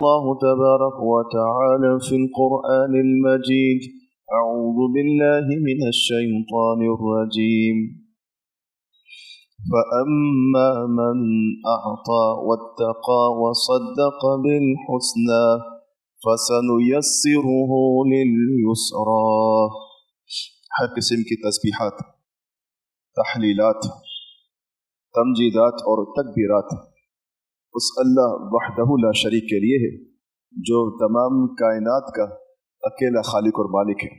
الله تبارك وتعالى في القرآن المجيد: أعوذ بالله من الشيطان الرجيم. فأما من أعطى واتقى وصدق بالحسنى فسنيسره لليسرى. ہر قسم کی تسبیحات، تحلیلات، تمجیدات اور تکبیرات اس اللہ وحدہ لا شریک کے لیے ہے جو تمام کائنات کا اکیلا خالق اور مالک ہے۔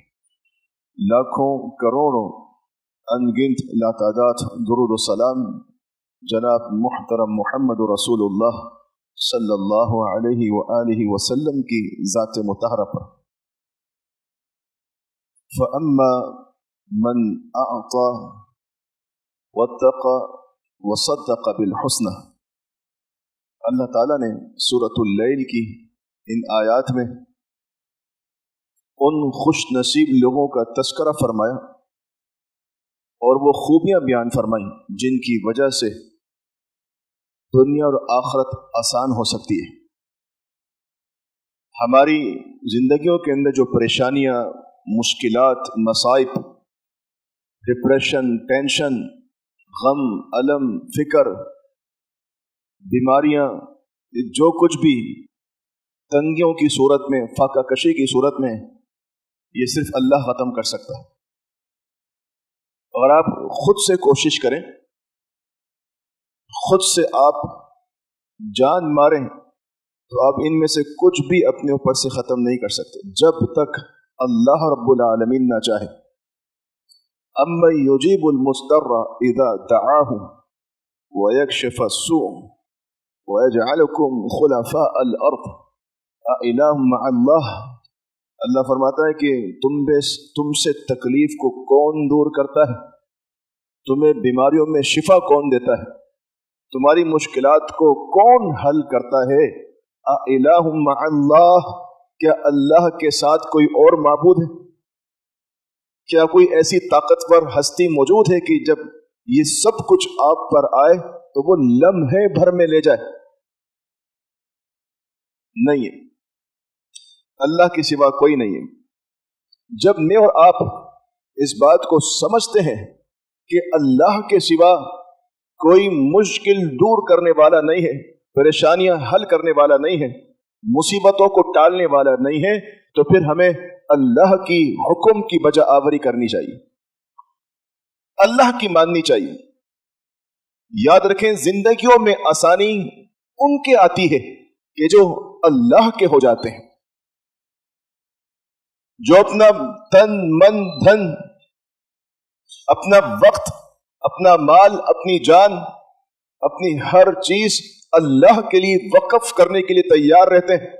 لاکھوں کروڑوں انگنت لاتعداد درود و سلام جناب محترم محمد رسول اللہ صلی اللہ علیہ وآلہ وسلم کی ذات مطہرہ پر۔ فَأَمَّا مَنْ أَعْطَى وَاتَّقَى وَصَدَّقَ بِالْحُسْنَى، اللہ تعالیٰ نے سورۃ اللیل کی ان آیات میں ان خوش نصیب لوگوں کا تذکرہ فرمایا اور وہ خوبیاں بیان فرمائیں جن کی وجہ سے دنیا اور آخرت آسان ہو سکتی ہے۔ ہماری زندگیوں کے اندر جو پریشانیاں، مشکلات، مصائب، ڈپریشن، ٹینشن، غم، الم، فکر، بیماریاں، جو کچھ بھی تنگیوں کی صورت میں، فاقہ کشی کی صورت میں، یہ صرف اللہ ختم کر سکتا ہے۔ اور آپ خود سے کوشش کریں، خود سے آپ جان ماریں تو آپ ان میں سے کچھ بھی اپنے اوپر سے ختم نہیں کر سکتے جب تک اللہ رب العالمین نہ چاہے۔ اَمَّن يُجِيبُ الْمُضْطَرَّ إِذَا دَعَاهُ وَيَكْشِفُ السُّوءَ وَيَجْعَلُكُمْ خُلَفَاءَ الْأَرْضِ أَإِلَٰهٌ مَّعَ اللَّهِ۔ اللہ فرماتا ہے کہ تم سے تکلیف کو کون دور کرتا ہے، تمہیں بیماریوں میں شفا کون دیتا ہے، تمہاری مشکلات کو کون حل کرتا ہے۔ أَإِلَٰهٌ مَّعَ اللَّهِ، کیا اللہ کے ساتھ کوئی اور معبود ہے؟ کیا کوئی ایسی طاقتور ہستی موجود ہے کہ جب یہ سب کچھ آپ پر آئے تو وہ لمحے بھر میں لے جائے؟ نہیں ہے، اللہ کے سوا کوئی نہیں ہے۔ جب میں اور آپ اس بات کو سمجھتے ہیں کہ اللہ کے سوا کوئی مشکل دور کرنے والا نہیں ہے، پریشانیاں حل کرنے والا نہیں ہے، مصیبتوں کو ٹالنے والا نہیں ہے، تو پھر ہمیں اللہ کی حکم کی بجا آوری کرنی چاہیے، اللہ کی ماننی چاہیے۔ یاد رکھیں، زندگیوں میں آسانی ان کے آتی ہے کہ جو اللہ کے ہو جاتے ہیں، جو اپنا تن، من، دھن، اپنا وقت، اپنا مال، اپنی جان، اپنی ہر چیز اللہ کے لیے وقف کرنے کے لیے تیار رہتے ہیں،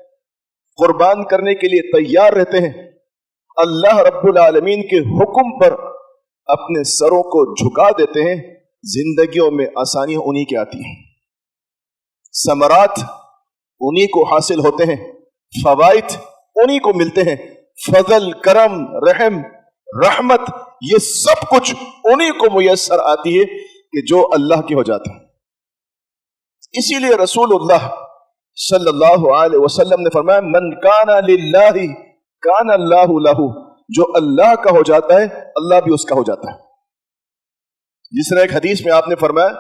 قربان کرنے کے لیے تیار رہتے ہیں، اللہ رب العالمین کے حکم پر اپنے سروں کو جھکا دیتے ہیں، زندگیوں میں آسانیاں انہی کی آتی ہیں، ثمرات انہی کو حاصل ہوتے ہیں، فوائد انہی کو ملتے ہیں، فضل، کرم، رحم، رحمت، یہ سب کچھ انہی کو میسر آتی ہے کہ جو اللہ کے ہو جاتے ہیں۔ اسی لیے رسول اللہ صلی اللہ علیہ وسلم نے فرمایا: من کان للہ کان اللہ لہ، جو اللہ کا ہو جاتا ہے اللہ بھی اس کا ہو جاتا ہے۔ جس طرح ایک حدیث میں آپ نے فرمایا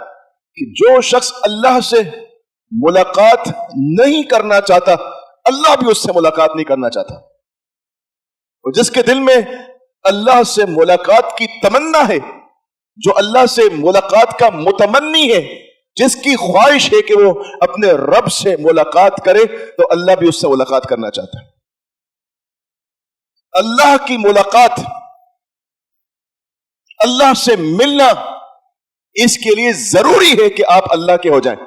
کہ جو شخص اللہ سے ملاقات نہیں کرنا چاہتا اللہ بھی اس سے ملاقات نہیں کرنا چاہتا، اور جس کے دل میں اللہ سے ملاقات کی تمنا ہے، جو اللہ سے ملاقات کا متمنی ہے، جس کی خواہش ہے کہ وہ اپنے رب سے ملاقات کرے، تو اللہ بھی اس سے ملاقات کرنا چاہتا ہے۔ اللہ کی ملاقات، اللہ سے ملنا، اس کے لیے ضروری ہے کہ آپ اللہ کے ہو جائیں۔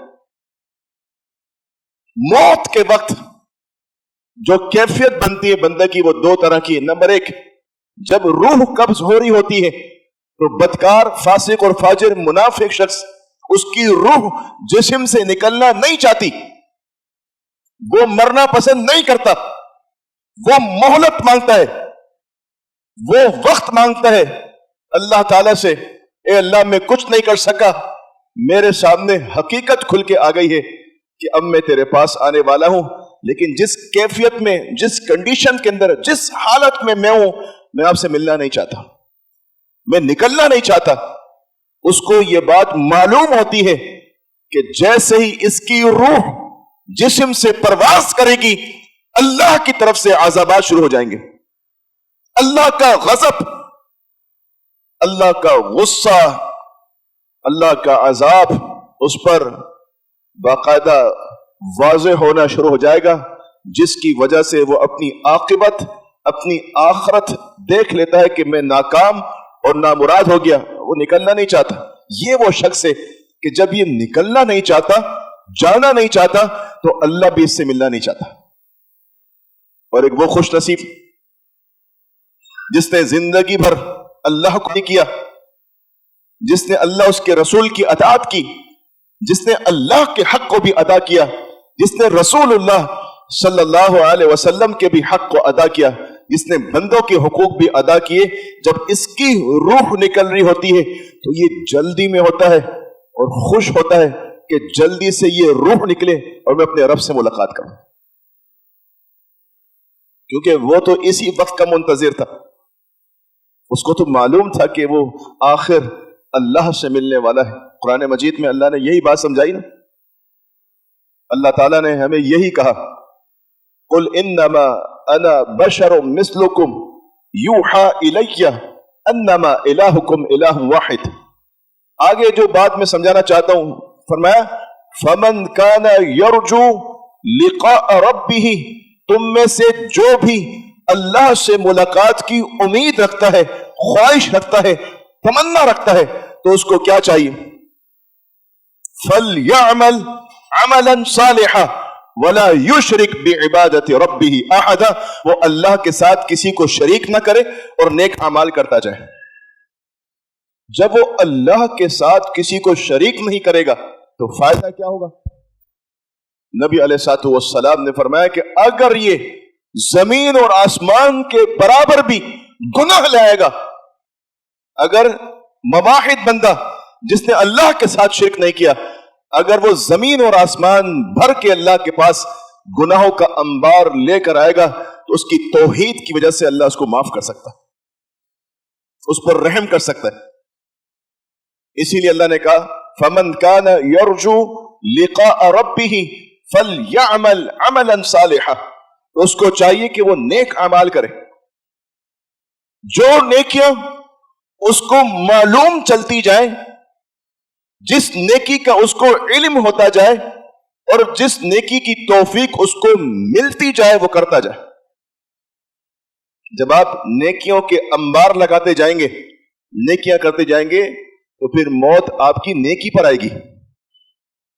موت کے وقت جو کیفیت بنتی ہے بندے کی وہ دو طرح کی ہے۔ نمبر ایک، جب روح قبض ہو رہی ہوتی ہے تو بدکار، فاسق اور فاجر منافق شخص، اس کی روح جسم سے نکلنا نہیں چاہتی، وہ مرنا پسند نہیں کرتا، وہ مہلت مانگتا ہے، وہ وقت مانگتا ہے اللہ تعالیٰ سے، اے اللہ میں کچھ نہیں کر سکا، میرے سامنے حقیقت کھل کے آ گئی ہے کہ اب میں تیرے پاس آنے والا ہوں، لیکن جس کیفیت میں، جس کنڈیشن کے اندر، جس حالت میں میں ہوں، میں آپ سے ملنا نہیں چاہتا، میں نکلنا نہیں چاہتا. اس کو یہ بات معلوم ہوتی ہے کہ جیسے ہی اس کی روح جسم سے پرواز کرے گی، اللہ کی طرف سے عذابات شروع ہو جائیں گے. اللہ کا غضب، اللہ کا غصہ، اللہ کا عذاب اس پر باقاعدہ واضح ہونا شروع ہو جائے گا، جس کی وجہ سے وہ اپنی عاقبت، اپنی آخرت دیکھ لیتا ہے کہ میں ناکام اور نامراد ہو گیا. وہ نکلنا نہیں چاہتا. یہ وہ شخص ہے کہ جب یہ نکلنا نہیں چاہتا، جانا نہیں چاہتا، تو اللہ بھی اس سے ملنا نہیں چاہتا. اور ایک وہ خوش نصیب جس نے زندگی بھر اللہ کو نہیں کیا، جس نے اللہ اس کے رسول کی اطاعت کی، جس نے اللہ کے حق کو بھی ادا کیا، جس نے رسول اللہ صلی اللہ علیہ وسلم کے بھی حق کو ادا کیا، جس نے بندوں کے حقوق بھی ادا کیے. جب اس کی روح نکل رہی ہوتی ہے تو یہ جلدی میں ہوتا ہے اور خوش ہوتا ہے کہ جلدی سے یہ روح نکلے اور میں اپنے رب سے ملاقات کروں، کیونکہ وہ تو اسی وقت کا منتظر تھا. اس کو تو معلوم تھا کہ وہ آخر اللہ سے ملنے والا ہے. قرآن مجید میں اللہ نے یہی بات سمجھائی نا. اللہ تعالیٰ نے ہمیں یہی کہا، قل انما انا بشر مثلکم یوحا الی انما الہکم الہ واحد. آگے جو بات میں سمجھانا چاہتا ہوں، فرمایا فمن کان یرجو لقاء ربہ، تم میں سے جو بھی اللہ سے ملاقات کی امید رکھتا ہے، خواہش رکھتا ہے، تمنا رکھتا ہے، تو اس کو کیا چاہیے؟ فَلْيَعْمَلْ عَمَلًا صَالِحًا وَلَا يُشْرِكْ بِعِبَادَةِ رَبِّهِ أَحَدًا. وہ اللہ کے ساتھ کسی کو شریک نہ کرے اور نیک اعمال کرتا جائے. جب وہ اللہ کے ساتھ کسی کو شریک نہیں کرے گا تو فائدہ کیا ہوگا؟ نبی علیہ الصلوۃ والسلام نے فرمایا کہ اگر یہ زمین اور آسمان کے برابر بھی گناہ لائے گا، اگر مواحد بندہ جس نے اللہ کے ساتھ شرک نہیں کیا، اگر وہ زمین اور آسمان بھر کے اللہ کے پاس گناہوں کا انبار لے کر آئے گا، تو اس کی توحید کی وجہ سے اللہ اس کو معاف کر سکتا ہے، اس پر رحم کر سکتا ہے. اسی لیے اللہ نے کہا فَمَنْ كَانَ يَرْجُو لِقَاءَ رَبِّهِ فَلْيَعْمَلْ عَمَلًا صَالِحًا. تو اس کو چاہیے کہ وہ نیک اعمال کرے. جو نیکیاں اس کو معلوم چلتی جائیں، جس نیکی کا اس کو علم ہوتا جائے، اور جس نیکی کی توفیق اس کو ملتی جائے وہ کرتا جائے. جب آپ نیکیوں کے انبار لگاتے جائیں گے، نیکیاں کرتے جائیں گے، تو پھر موت آپ کی نیکی پر آئے گی،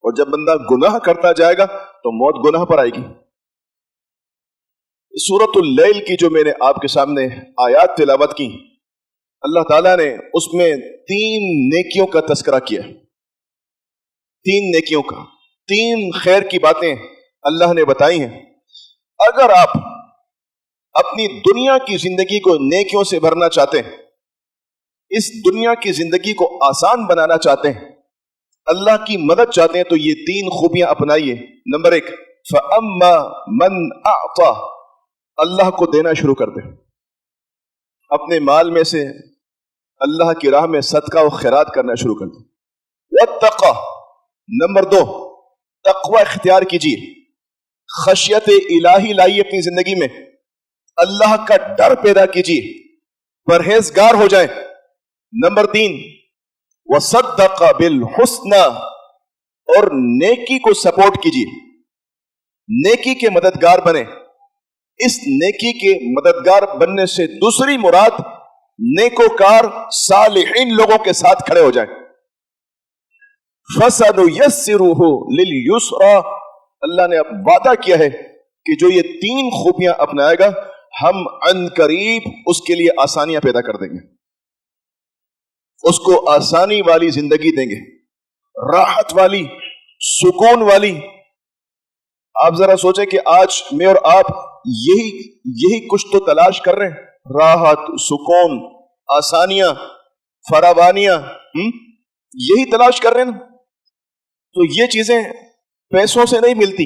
اور جب بندہ گناہ کرتا جائے گا تو موت گناہ پر آئے گی. سورۃ اللیل کی جو میں نے آپ کے سامنے آیات تلاوت کی، اللہ تعالیٰ نے اس میں 3 نیکیوں کا تذکرہ کیا. 3 نیکیوں کا، 3 خیر کی باتیں اللہ نے بتائی ہیں. اگر آپ اپنی دنیا کی زندگی کو نیکیوں سے بھرنا چاہتے ہیں، اس دنیا کی زندگی کو آسان بنانا چاہتے ہیں، اللہ کی مدد چاہتے ہیں، تو یہ 3 خوبیاں اپنائیے. نمبر 1، فَأَمَّا مَنْ أَعْطَى، اللہ کو دینا شروع کر دیں. اپنے مال میں سے اللہ کی راہ میں صدقہ و خیرات کرنا شروع کر دیں. وَاتَّقَى، نمبر 2، تقوی اختیار کیجیے، خشیت الہی لائیے اپنی زندگی میں، اللہ کا ڈر پیدا کیجیے، پرہیزگار ہو جائیں. نمبر 3، وَصَدَّقَ بِالْحُسْنَى، اور نیکی کو سپورٹ کیجیے، نیکی کے مددگار بنیں. اس نیکی کے مددگار بننے سے دوسری مراد نیکوکار صالحین لوگوں کے ساتھ کھڑے ہو جائیں. فَسَنُيَسِّرُهُ لِلْيُسْرَى، اللہ نے اب وعدہ کیا ہے کہ جو یہ 3 خوبیاں اپنائے گا، ہم عن قریب اس کے لیے آسانیاں پیدا کر دیں گے، اس کو آسانی والی زندگی دیں گے، راحت والی، سکون والی. آپ ذرا سوچیں کہ آج میں اور آپ یہی کچھ تو تلاش کر رہے ہیں، راحت، سکون، آسانیاں، فراوانیاں، یہی تلاش کر رہے ہیں. تو یہ چیزیں پیسوں سے نہیں ملتی،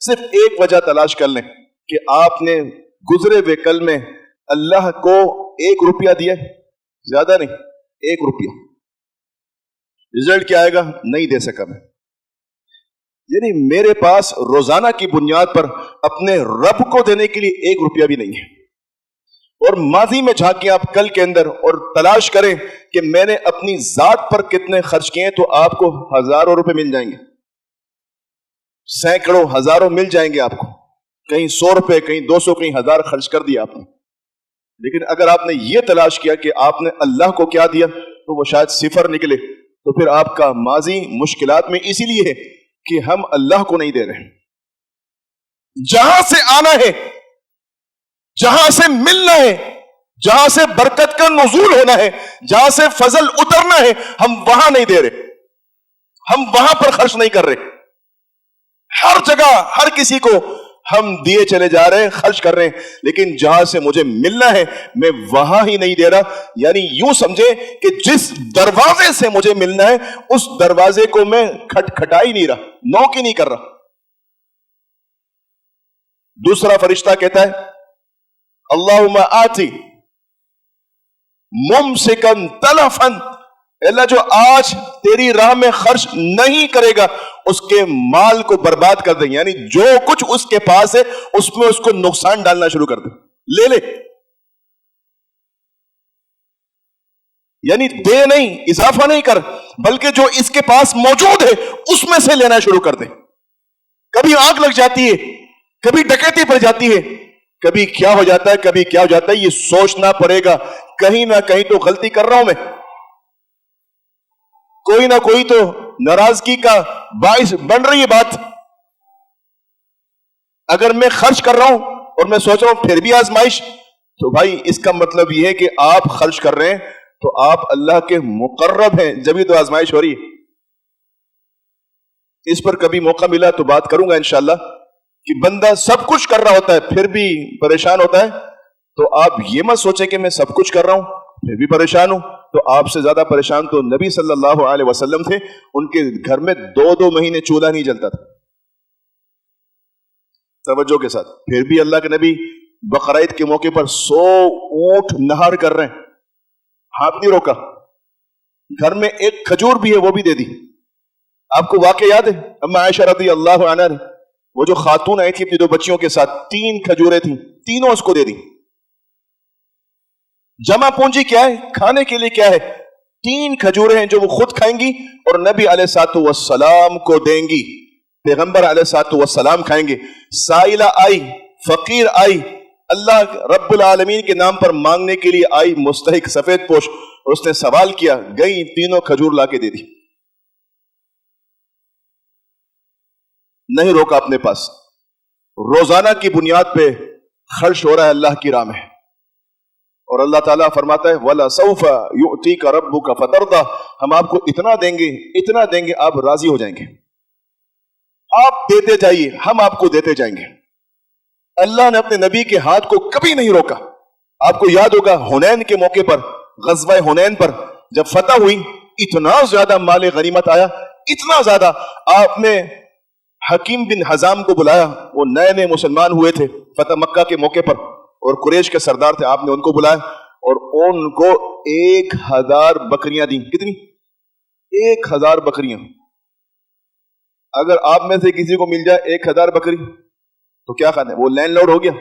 صرف ایک وجہ تلاش کر لیں کہ آپ نے گزرے ہوئے کل میں اللہ کو 1 روپیہ دیا، زیادہ نہیں، 1 روپیہ، رزلٹ کیا آئے گا؟ نہیں دے سکا میں. یعنی میرے پاس روزانہ کی بنیاد پر اپنے رب کو دینے کے لیے 1 روپیہ بھی نہیں ہے. اور ماضی میں جھانکیں آپ کل کے اندر اور تلاش کریں کہ میں نے اپنی ذات پر کتنے خرچ کیے، تو آپ کو ہزاروں روپے مل جائیں گے، سینکڑوں ہزاروں مل جائیں گے آپ کو. کہیں 100 روپے، کہیں 200، کہیں 1000 خرچ کر دیا آپ نے. لیکن اگر آپ نے یہ تلاش کیا کہ آپ نے اللہ کو کیا دیا، تو وہ شاید 0 نکلے. تو پھر آپ کا ماضی مشکلات میں اسی لیے ہے کہ ہم اللہ کو نہیں دے رہے. جہاں سے آنا ہے، جہاں سے ملنا ہے، جہاں سے برکت کا نزول ہونا ہے، جہاں سے فضل اترنا ہے، ہم وہاں نہیں دے رہے، ہم وہاں پر خرچ نہیں کر رہے. ہر جگہ ہر کسی کو ہم دیے چلے جا رہے ہیں، خرچ کر رہے ہیں، لیکن جہاں سے مجھے ملنا ہے میں وہاں ہی نہیں دے رہا. یعنی یوں سمجھے کہ جس دروازے سے مجھے ملنا ہے اس دروازے کو میں کھٹکھٹا ہی نہیں رہا، نوک ہی نہیں کر رہا. دوسرا فرشتہ کہتا ہے اللہم آتی ممسکن تلفن، اللہ جو آج تیری راہ میں خرچ نہیں کرے گا اس کے مال کو برباد کر دیں. یعنی جو کچھ اس کے پاس ہے اس میں اس کو نقصان ڈالنا شروع کر دیں، لے لے. یعنی دے نہیں، اضافہ نہیں کر، بلکہ جو اس کے پاس موجود ہے اس میں سے لینا شروع کر دیں. کبھی آگ لگ جاتی ہے، کبھی ڈکیتی پڑ جاتی ہے، کبھی کیا ہو جاتا ہے، کبھی کیا ہو جاتا ہے. یہ سوچنا پڑے گا کہیں نہ کہیں تو غلطی کر رہا ہوں میں، کوئی نہ کوئی تو ناراضگی کا باعث بن رہی ہے بات. اگر میں خرچ کر رہا ہوں اور میں سوچ رہا ہوں پھر بھی آزمائش، تو بھائی اس کا مطلب یہ ہے کہ آپ خرچ کر رہے ہیں تو آپ اللہ کے مقرب ہیں، جبھی تو آزمائش ہو رہی ہے. اس پر کبھی موقع ملا تو بات کروں گا انشاءاللہ کہ بندہ سب کچھ کر رہا ہوتا ہے پھر بھی پریشان ہوتا ہے. تو آپ یہ مت سوچیں کہ میں سب کچھ کر رہا ہوں پھر بھی پریشان ہوں. تو آپ سے زیادہ پریشان تو نبی صلی اللہ علیہ وسلم تھے، ان کے گھر میں 2 مہینے چولہا نہیں جلتا تھا. توجہ کے ساتھ. پھر بھی اللہ کے نبی بقرعید کے موقع پر 100 اونٹ نہار کر رہے ہیں، ہاتھ نہیں روکا. گھر میں ایک کھجور بھی ہے وہ بھی دے دی. آپ کو واقعہ یاد ہے اما عائشہ رضی اللہ عنہا نے، وہ جو خاتون آئی تھی اپنی 2 بچیوں کے ساتھ، 3 کھجوریں تھیں، تینوں اس کو دے دی. جمع پونجی کیا ہے؟ کھانے کے لیے کیا ہے؟ 3 کھجوریں ہیں جو وہ خود کھائیں گی اور نبی علیہ الصلوۃ والسلام کو دیں گی. پیغمبر علیہ الصلوۃ والسلام کھائیں گے. سائلہ آئی، فقیر آئی، اللہ رب العالمین کے نام پر مانگنے کے لیے آئی، مستحق سفید پوش، اور اس نے سوال کیا، گئی 3 کھجور لا کے دے دی. نہیں روکا اپنے پاس. روزانہ کی بنیاد پہ خرچ ہو رہا ہے اللہ کی راہ میں. اور اللہ تعالیٰ فرماتا ہے وَلَسَوْفَ يُؤْتِيكَ رَبُّكَ فَتَرْضَىٰ، ہم آپ کو اتنا دیں گے، اتنا دیں گے آپ راضی ہو جائیں گے. آپ دیتے جائیے، ہم آپ کو دیتے جائیں گے. اللہ نے اپنے نبی کے ہاتھ کو کبھی نہیں روکا. آپ کو یاد ہوگا حنین کے موقع پر، غزوہ حنین پر جب فتح ہوئی، اتنا زیادہ مال غنیمت آیا، اتنا زیادہ. آپ نے حکیم بن حزام کو بلایا، وہ نئے نئے مسلمان ہوئے تھے فتح مکہ کے موقع پر، اور قریش کے سردار تھے. آپ نے ان کو بلایا اور ان کو 1000 بکریاں دیں. کتنی؟ 1000 بکریاں. اگر آپ میں سے کسی کو مل جائے 1000 بکری تو کیا کھانا ہے؟ وہ لینڈ لارڈ ہو گیا،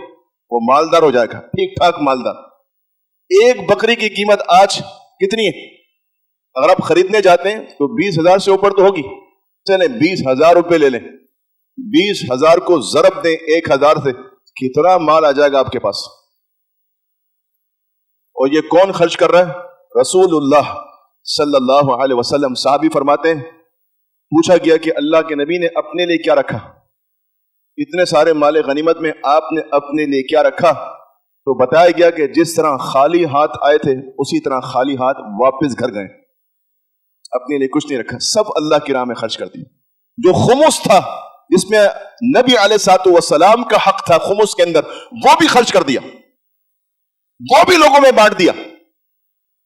وہ مالدار ہو جائے گا، ٹھیک ٹھاک مالدار. 1 بکری کی قیمت آج کتنی ہے؟ اگر آپ خریدنے جاتے ہیں تو 20,000 سے اوپر تو ہوگی. چلیں 20,000 روپے لے لیں، 20,000 کو ضرب دیں 1000 سے، کتنا مال آ جائے گا آپ کے پاس. اور یہ کون خرچ کر رہا ہے؟ رسول اللہ صلی اللہ علیہ وسلم. صحابی فرماتے ہیں پوچھا گیا کہ اللہ کے نبی نے اپنے لیے کیا رکھا؟ اتنے سارے مال غنیمت میں آپ نے اپنے لیے کیا رکھا؟ تو بتایا گیا کہ جس طرح خالی ہاتھ آئے تھے اسی طرح خالی ہاتھ واپس گھر گئے. اپنے لیے کچھ نہیں رکھا، سب اللہ کی راہ میں خرچ کر دی. جو خمس تھا جس میں نبی علیہ الصلوۃ والسلام کا حق تھا خمس کے اندر، وہ بھی خرچ کر دیا، وہ بھی لوگوں میں بانٹ دیا.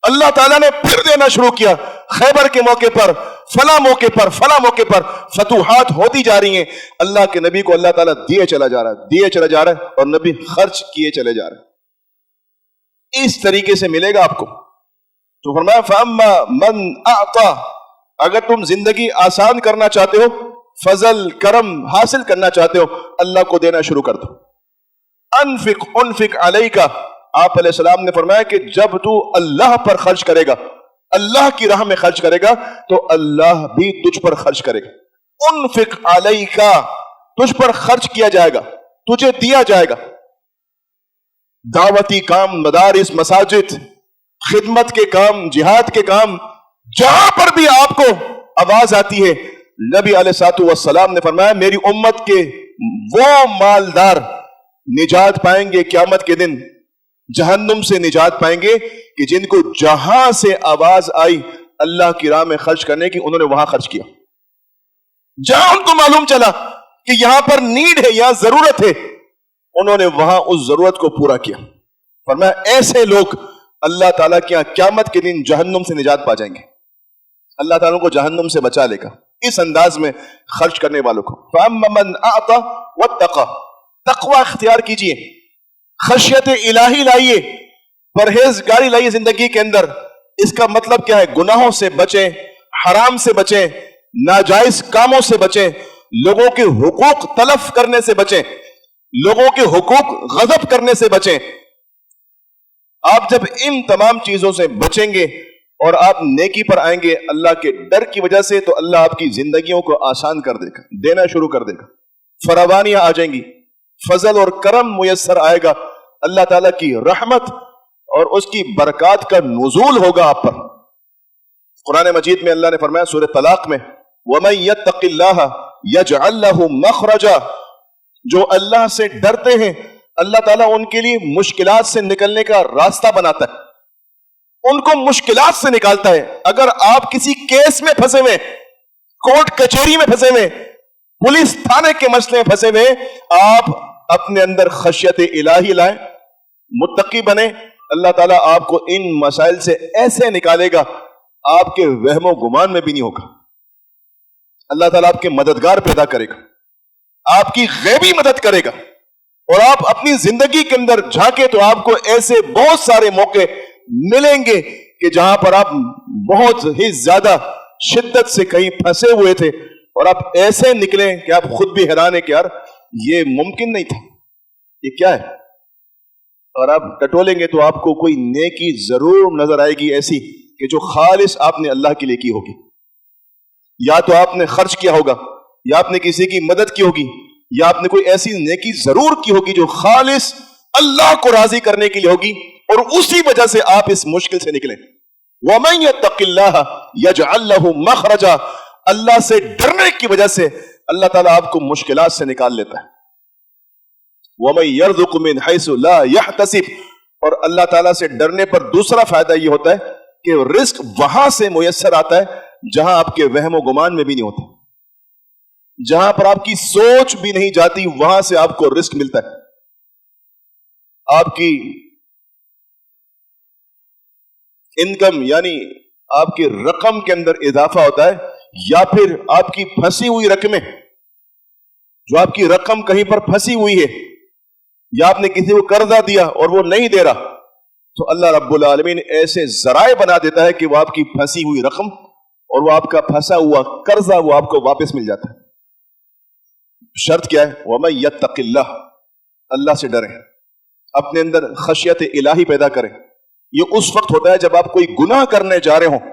اللہ تعالیٰ نے پھر دینا شروع کیا. خیبر کے موقع پر فلاں موقع پر فلاں موقع پر فتوحات ہوتی جا رہی ہیں. اللہ کے نبی کو اللہ تعالیٰ دیے چلا جا رہا ہے اور نبی خرچ کیے چلے جا رہے ہیں. اس طریقے سے ملے گا آپ کو. تو فرمایا فَأَمَّا مَنْ أَعْطَى، اگر تم زندگی آسان کرنا چاہتے ہو، فضل کرم حاصل کرنا چاہتے ہو، اللہ کو دینا شروع کر دو. انفق علیکا، آپ علیہ السلام نے فرمایا کہ جب تو اللہ پر خرچ کرے گا، اللہ کی راہ میں خرچ کرے گا، تو اللہ بھی تجھ پر خرچ کرے گا. انفق علیکا، تجھ پر خرچ کیا جائے گا، تجھے دیا جائے گا. دعوتی کام، مدارس، مساجد، خدمت کے کام، جہاد کے کام، جہاں پر بھی آپ کو آواز آتی ہے، نبی علیہ السلام نے فرمایا میری امت کے وہ مالدار نجات پائیں گے قیامت کے دن، جہنم سے نجات پائیں گے کہ جن کو جہاں سے آواز آئی اللہ کی راہ میں خرچ کرنے کی، انہوں نے وہاں خرچ کیا. جہاں ان کو معلوم چلا کہ یہاں پر نیڈ ہے، یہاں ضرورت ہے، انہوں نے وہاں اس ضرورت کو پورا کیا. فرمایا ایسے لوگ اللہ تعالیٰ کے یہاں قیامت کے دن جہنم سے نجات پا جائیں گے. اللہ تعالیٰ کو جہنم سے بچا لے گا اس انداز میں خرچ کرنے والوں کو. فَأَمَّا مَنْ أَعْطَى وَاتَّقَى، تقوی اختیار کیجئے، خشیت الہی لائیے، پرہیزگاری لائیے زندگی کے اندر. اس کا مطلب کیا ہے؟ گناہوں سے بچیں، حرام سے بچیں، ناجائز کاموں سے بچیں، لوگوں کے حقوق تلف کرنے سے بچیں، لوگوں کے حقوق غضب کرنے سے بچیں. آپ جب ان تمام چیزوں سے بچیں گے اور آپ نیکی پر آئیں گے اللہ کے ڈر کی وجہ سے، تو اللہ آپ کی زندگیوں کو آسان کر دے گا، دینا شروع کر دے گا. فراوانیاں آ جائیں گی، فضل اور کرم میسر آئے گا، اللہ تعالیٰ کی رحمت اور اس کی برکات کا نزول ہوگا آپ پر. قرآن مجید میں اللہ نے فرمایا سورہ طلاق میں وَمَن يَتَّقِ اللَّهَ يَجْعَلْ لَهُ مَخْرَجًا، جو اللہ سے ڈرتے ہیں اللہ تعالیٰ ان کے لیے مشکلات سے نکلنے کا راستہ بناتا ہے، ان کو مشکلات سے نکالتا ہے. اگر آپ کسی کیس میں پھنسے ہوئے، کورٹ کچہری میں پھنسے ہوئے، پولیس تھانے کے مسئلے میں پھنسے ہوئے، آپ اپنے اندر خشیت الہی لائیں، متقی بنے، اللہ تعالیٰ آپ کو ان مسائل سے ایسے نکالے گا آپ کے وہم و گمان میں بھی نہیں ہوگا. اللہ تعالیٰ آپ کے مددگار پیدا کرے گا، آپ کی غیبی مدد کرے گا. اور آپ اپنی زندگی کے اندر جھانکے تو آپ کو ایسے بہت سارے موقع ملیں گے کہ جہاں پر آپ بہت ہی زیادہ شدت سے کہیں پھنسے ہوئے تھے اور آپ ایسے نکلیں کہ آپ خود بھی حیران ہیں کہ یار یہ ممکن نہیں تھا، یہ کیا ہے. اور آپ ٹٹولیں گے تو آپ کو کوئی نیکی ضرور نظر آئے گی ایسی کہ جو خالص آپ نے اللہ کے لیے کی ہوگی. یا تو آپ نے خرچ کیا ہوگا، یا آپ نے کسی کی مدد کی ہوگی، یا آپ نے کوئی ایسی نیکی ضرور کی ہوگی جو خالص اللہ کو راضی کرنے کے لیے ہوگی، اور اسی وجہ سے آپ اس مشکل سے نکلیں. وَمَن يَتَّقِ اللَّهَ يَجْعَلْ لَهُ مَخْرَجًا، اللہ سے ڈرنے کی وجہ سے اللہ تعالیٰ آپ کو مشکلات سے نکال لیتا ہے. وَمَن يَرْزُقُ مِنْ حَيْثُ لَا يَحْتَسِبُ، اور اللہ تعالیٰ سے ڈرنے پر دوسرا فائدہ یہ ہوتا ہے کہ رزق وہاں سے میسر آتا ہے جہاں آپ کے وہم و گمان میں بھی نہیں ہوتا، جہاں پر آپ کی سوچ بھی نہیں جاتی، وہاں سے آپ کو رزق ملتا ہے. آپ کی انکم یعنی آپ کی رقم کے اندر اضافہ ہوتا ہے، یا پھر آپ کی پھنسی ہوئی رقمیں، جو آپ کی رقم کہیں پر پھنسی ہوئی ہے، یا آپ نے کسی کو قرضہ دیا اور وہ نہیں دے رہا، تو اللہ رب العالمین ایسے ذرائع بنا دیتا ہے کہ وہ آپ کی پھنسی ہوئی رقم اور وہ آپ کا پھنسا ہوا قرضہ وہ آپ کو واپس مل جاتا ہے. شرط کیا ہے؟ وَمَن يَتَّقِ اللَّهَ، اللہ سے ڈریں، اپنے اندر خشیت الہی پیدا کریں. یہ اس وقت ہوتا ہے جب آپ کوئی گناہ کرنے جا رہے ہوں،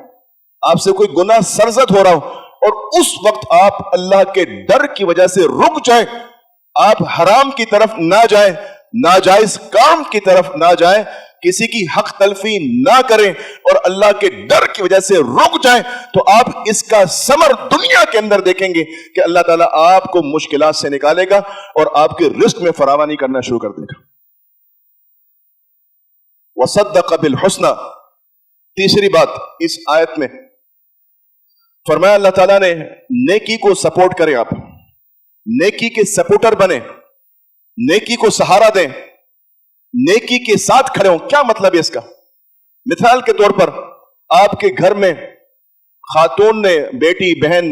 آپ سے کوئی گناہ سرزد ہو رہا ہو، اور اس وقت آپ اللہ کے ڈر کی وجہ سے رک جائیں، آپ حرام کی طرف نہ جائیں، ناجائز کام کی طرف نہ جائیں، کسی کی حق تلفی نہ کریں، اور اللہ کے ڈر کی وجہ سے رک جائیں، تو آپ اس کا ثمر دنیا کے اندر دیکھیں گے کہ اللہ تعالیٰ آپ کو مشکلات سے نکالے گا اور آپ کے رزق میں فراوانی کرنا شروع کر دے گا. وَصَدَّقَ بِالْحُسْنَى، تیسری بات اس آیت میں فرمایا اللہ تعالیٰ نے نیکی کو سپورٹ کریں، آپ نیکی کے سپورٹر بنیں، نیکی کو سہارا دیں، نیکی کے ساتھ کھڑے ہوں. کیا مطلب ہے اس کا؟ مثال کے طور پر آپ کے گھر میں خاتون نے، بیٹی، بہن،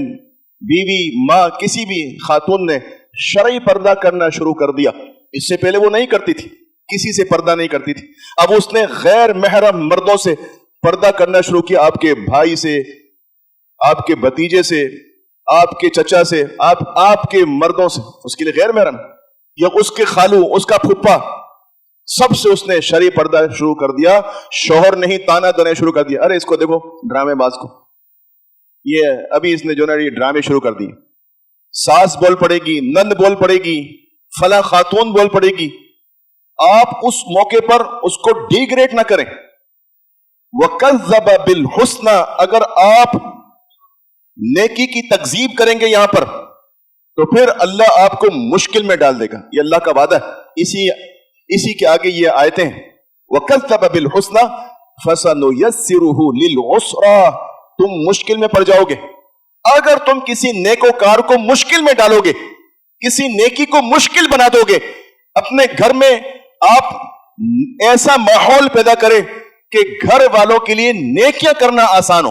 بیوی، ماں، کسی بھی خاتون نے شرعی پردہ کرنا شروع کر دیا. اس سے پہلے وہ نہیں کرتی تھی، کسی سے پردہ نہیں کرتی تھی. اب اس نے غیر محرم مردوں سے پردہ کرنا شروع کیا، آپ کے بھائی سے، آپ کے بھتیجے سے، آپ کے چچا سے، آپ کے مردوں سے، اس کے لیے غیر محرم، یا اس کے خالو، اس کا پھپھا، سب سے اس نے شرعی پردہ شروع کر دیا. شوہر نے ہی تانا دینا شروع کر دیا، ارے اس کو دیکھو ڈرامے باز کو، یہ ابھی اس نے جو نا یہ ڈرامے شروع کر دی. ساس بول پڑے گی، نند بول پڑے گی، فلاں خاتون بول پڑے گی. آپ اس موقع پر اس کو ڈیگریڈ نہ کریں. وَكَذَّبَ بِالْحُسْنَى، اگر آپ نیکی کی تکذیب کریں گے یہاں پر تو پھر اللہ آپ کو مشکل میں ڈال دے گا. یہ اللہ کا وعدہ ہے. اسی کے آگے یہ آیتیں ہیں. وَكَذَّبَ بِالْحُسْنَى فَسَنُيَسِّرُهُ لِلْعُسْرَى، تم مشکل میں پڑ جاؤ گے. اگر تم کسی نیکوکار کو مشکل میں ڈالو گے، کسی نیکی کو مشکل بنا دو گے، اپنے گھر میں آپ ایسا ماحول پیدا کریں کہ گھر والوں کے لیے نیکیاں کرنا آسان ہو.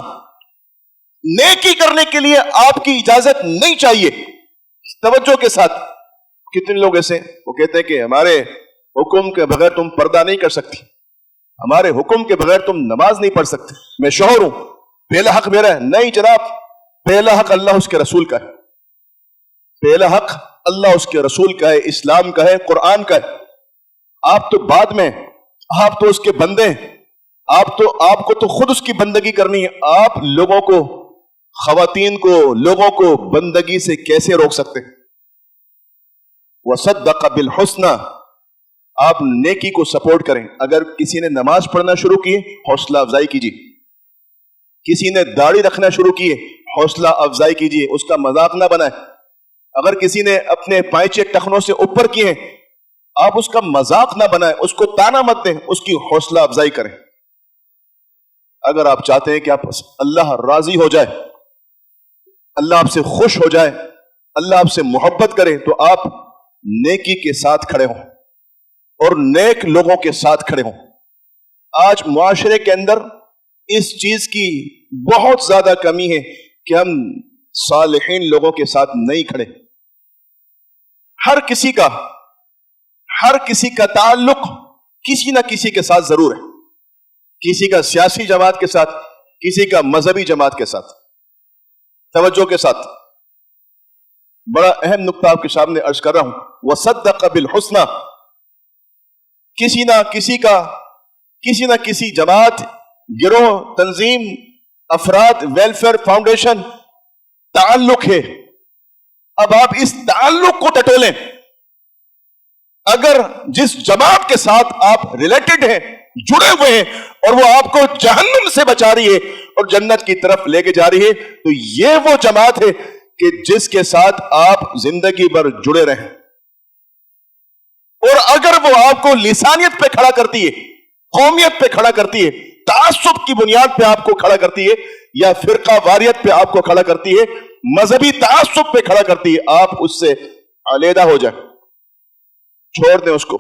نیکی کرنے کے لیے آپ کی اجازت نہیں چاہیے. توجہ کے ساتھ، کتنے لوگ ایسے وہ کہتے ہیں کہ ہمارے حکم کے بغیر تم پردہ نہیں کر سکتی، ہمارے حکم کے بغیر تم نماز نہیں پڑھ سکتے، میں شوہر ہوں، پہلا حق میرا ہے. نہیں جناب، پہلا حق اللہ اس کے رسول کا ہے. پہلا حق اللہ اس کے رسول کا ہے، اسلام کا ہے، قرآن کا ہے. آپ تو بعد میں، آپ تو اس کے بندے ہیں. آپ کو تو خود اس کی بندگی کرنی ہے. آپ لوگوں کو، خواتین کو، لوگوں کو بندگی سے کیسے روک سکتے ہیں؟ وَصَدَّقَ بِالْحُسْنَى، آپ نیکی کو سپورٹ کریں. اگر کسی نے نماز پڑھنا شروع کی، حوصلہ افزائی کیجیے. کسی نے داڑھی رکھنا شروع کی، حوصلہ افزائی کیجیے، اس کا مذاق نہ بنائیں. اگر کسی نے اپنے پائچے ٹخنوں سے اوپر کیے ہیں، آپ اس کا مذاق نہ بنائیں، اس کو تانا مت دیں، اس کی حوصلہ افزائی کریں. اگر آپ چاہتے ہیں کہ آپ اللہ راضی ہو جائے، اللہ آپ سے خوش ہو جائے، اللہ آپ سے محبت کرے، تو آپ نیکی کے ساتھ کھڑے ہوں اور نیک لوگوں کے ساتھ کھڑے ہوں. آج معاشرے کے اندر اس چیز کی بہت زیادہ کمی ہے کہ ہم صالحین لوگوں کے ساتھ نہیں کھڑے. ہر کسی کا تعلق کسی نہ کسی کے ساتھ ضرور ہے. کسی کا سیاسی جماعت کے ساتھ، کسی کا مذہبی جماعت کے ساتھ. توجہ کے ساتھ، بڑا اہم نقطہ آپ کے سامنے عرض کر رہا ہوں. وَصَدَّقَ بِالْحُسْنَى، کسی نہ کسی جماعت، گروہ، تنظیم، افراد، ویلفیئر فاؤنڈیشن تعلق ہے. اب آپ اس تعلق کو ٹٹولیں. اگر جس جماعت کے ساتھ آپ ریلیٹڈ ہیں، جڑے ہوئے ہیں، اور وہ آپ کو جہنم سے بچا رہی ہے اور جنت کی طرف لے کے جا رہی ہے، تو یہ وہ جماعت ہے کہ جس کے ساتھ آپ زندگی بھر جڑے رہیں. اور اگر وہ آپ کو لسانیت پہ کھڑا کرتی ہے، قومیت پہ کھڑا کرتی ہے، تعصب کی بنیاد پہ آپ کو کھڑا کرتی ہے، یا فرقہ واریت پہ آپ کو کھڑا کرتی ہے، مذہبی تعصب پہ کھڑا کرتی ہے، آپ اس سے علیحدہ ہو جائیں، چھوڑ دیں اس کو.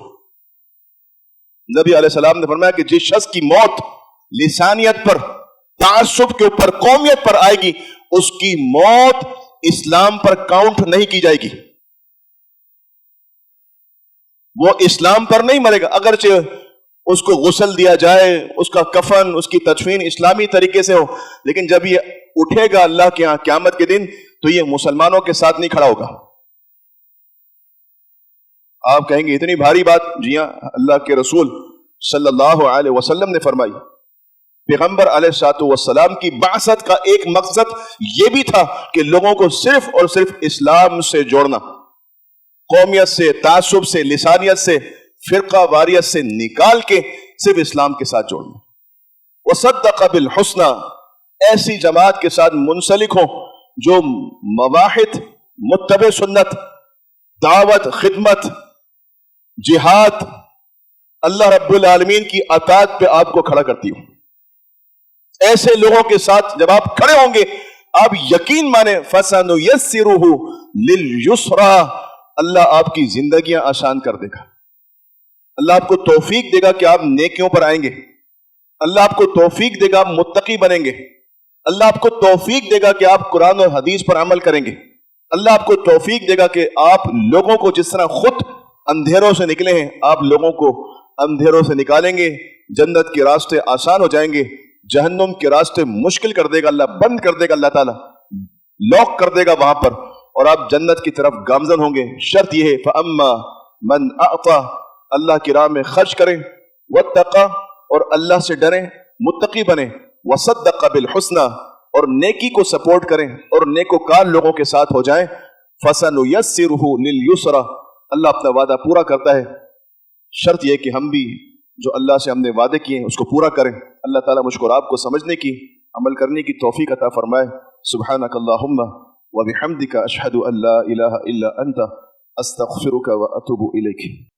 نبی علیہ السلام نے فرمایا کہ جس شخص کی موت لسانیت پر، تعصب کے اوپر، قومیت پر آئے گی، اس کی موت اسلام پر کاؤنٹ نہیں کی جائے گی. وہ اسلام پر نہیں مرے گا. اگرچہ اس کو غسل دیا جائے، اس کا کفن، اس کی تدفین اسلامی طریقے سے ہو، لیکن جب یہ اٹھے گا اللہ کے ہاں قیامت کے دن تو یہ مسلمانوں کے ساتھ نہیں کھڑا ہوگا. آپ کہیں گے اتنی بھاری بات؟ جی ہاں، اللہ کے رسول صلی اللہ علیہ وسلم نے فرمائی. پیغمبر علیہ الصلوۃ والسلام کی بعثت کا ایک مقصد یہ بھی تھا کہ لوگوں کو صرف اور صرف اسلام سے جوڑنا، قومیت سے، تعصب سے، لسانیت سے، فرقہ واریت سے نکال کے صرف اسلام کے ساتھ جوڑنا. وَصَدَّقَ بِالْحُسْنَى، ایسی جماعت کے ساتھ منسلک ہوں جو مواحد، متبع سنت، دعوت، خدمت، جہاد، اللہ رب العالمین کی اطاعت پہ آپ کو کھڑا کرتی ہوں. ایسے لوگوں کے ساتھ جب آپ کھڑے ہوں گے، آپ یقین مانیں فَسَنُيَسِّرُهُ لِلْيُسْرَى، اللہ آپ کی زندگیاں آسان کر دے گا. اللہ آپ کو توفیق دے گا کہ آپ نیکیوں پر آئیں گے. اللہ آپ کو توفیق دے گا، آپ متقی بنیں گے، اللہ آپ کو توفیق دے گا کہ آپ قرآن اور حدیث پر عمل کریں گے، اللہ آپ کو توفیق دے گا کہ آپ لوگوں کو جس طرح خود اندھیروں سے نکلے ہیں آپ لوگوں کو اندھیروں سے نکالیں گے، جنت کے راستے آسان ہو جائیں گے، جہنم کے راستے مشکل کر دے گا اللہ، بند کر دے گا اللہ تعالیٰ، لاک کر دے گا وہاں پر، اور آپ جنت کی طرف گامزن ہوں گے۔ شرط یہ ہے فَأَمَّا مَنْ أَعْطَى، اللہ کی راہ میں خرچ کریں، وَاتَّقَى، اور اللہ سے ڈریں، متقی بنیں، وَصَدَّقَ بِالْحُسْنَى، اور نیکی کو سپورٹ کریں اور نیکوکار لوگوں کے ساتھ ہو جائیں، فَسَنُيَسِّرُهُ لِلْيُسْرَى، اللہ اپنا وعدہ پورا کرتا ہے۔ شرط یہ کہ ہم بھی جو اللہ سے ہم نے وعدے کیے ہیں اس کو پورا کریں۔ اللہ تعالیٰ مجھ کو اور آپ کو سمجھنے کی، عمل کرنے کی توفیق عطا فرمائے۔ سبحانک اللہم وبحمدک اشہد ان لا الہ الا انت استغفرک واتوب الیک۔